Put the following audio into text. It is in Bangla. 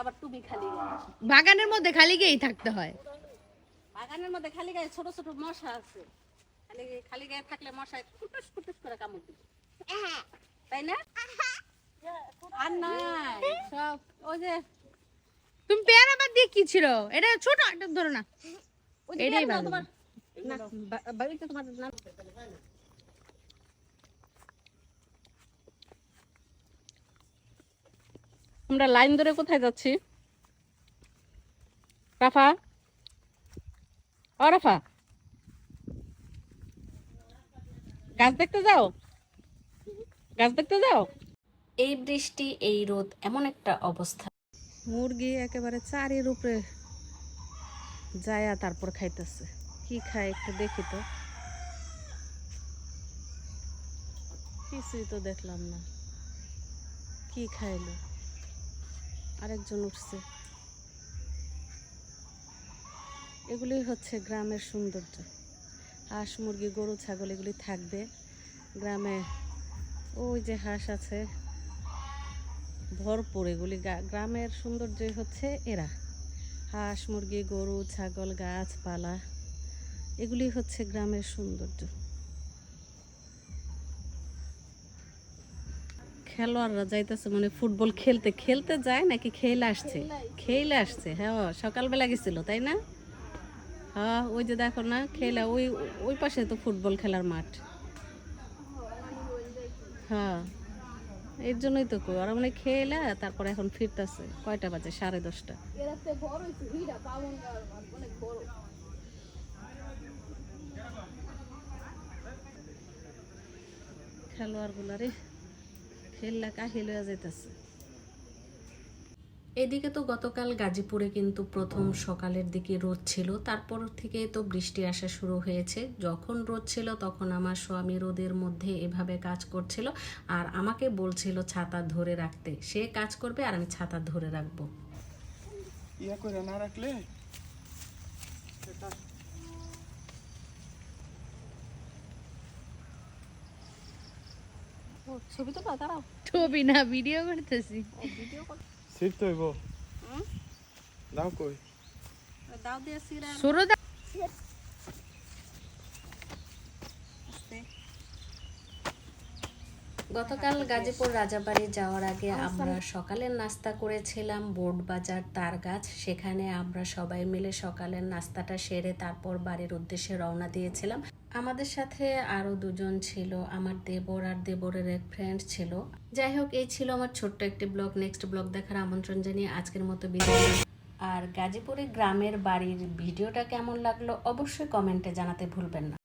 আবার টুপি খালি গায়ে। বাগানের মধ্যে খালি গিয়েই থাকতে হয়। বাগানের মধ্যে খালি গায়ে ছোট ছোট মশা আছে, খালি গায়ে থাকলে মশায় কুটুস কুটুস করে কামড় দিবে, তাই না? আর নাই সব ওই যে তুমি পেয়ারা বাদ দিয়ে কি ছিল? এটা ছোট একটা ধরো না, ওই যে এটাই পেয়ারা ভালো। তোমার না বাড়িতে তোমার না। আমরা লাইন ধরে কোথায় যাচ্ছি? রাফা, ও রাফা, গাছ দেখতে যাও, গাছ দেখতে যাও। এই বৃষ্টি, এই রোদ, এমন একটা অবস্থা। মুরগি একেবারে চারির উপরে যায়া তারপর খাইতেছে। কি খায় একটু দেখি তো, কিছুই তো দেখলাম না। কি খাইলো? আরেকজন উঠছে। এগুলি হচ্ছে গ্রামের সৌন্দর্য। হাঁস মুরগি গরু ছাগল এগুলি থাকবে গ্রামে। ওই যে হাঁস আছে ভরপুর, এগুলি গ্রামের সৌন্দর্যই হচ্ছে এরা। হাঁস মুরগি গরু ছাগল গাছপালা এগুলি হচ্ছে গ্রামের সৌন্দর্য। খেলোয়াড়রা যাইতেছে মানে ফুটবল খেলতে, খেলতে যায় নাকি খেলে আসছে? খেলে আসছে, হ্যাঁ সকালবেলা গেছিল তাই না? হ্যাঁ ওই যে দেখো না খেলা, ওই ওই পাশে তো ফুটবল খেলার মাঠ। হ্যাঁ এর জন্যই তো কই, ওরা মানে খেলা তারপরে এখন ফিরতেছে। কয়টা বাজে? 10:30। খেলোয়াড় গুলারে খেললা কাহিল হয়ে যাইতেছে। এদিকে তো গতকাল গাজীপুরে কিন্তু প্রথম সকালের দিকে রোদ ছিল, তারপর থেকে তো বৃষ্টি আসা শুরু হয়েছে। যখন রোদ ছিল তখন আমার স্বামী রোদের মধ্যে এভাবে কাজ করছিল আর আমাকে বলছিল ছাতা ধরে রাখতে। সে কাজ করবে আর আমি ছাতা ধরে রাখবো। ইয়া করে না রাখলে ছবি তো না দাঁড়াও, ছবি না ভিডিও করতেছি। সিট তো হইব। দাও কই দাও দিয়ে সিরা সরো দা। গতকাল গাজীপুর রাজাবাড়ি যাওয়ার আগে আমরা সকালের নাস্তা করেছিলাম বোর্ড বাজার তার গাছ। সেখানে আমরা সবাই মিলে সকালের নাস্তাটা সেরে তারপর বাড়ির উদ্দেশ্যে রওনা দিয়েছিলাম। আমাদের সাথে আরো দুজন ছিল, আমার দেবর আর দেবরের এক ফ্রেন্ড ছিল। যাই হোক, এই ছিল আমার ছোট্ট একটি ব্লগ। নেক্সট ব্লগ দেখার আমন্ত্রণ জানিয়ে আজকের মতো বিদায়। আর গাজীপুরে গ্রামের বাড়ির ভিডিওটা কেমন লাগলো অবশ্যই কমেন্টে জানাতে ভুলবেন না।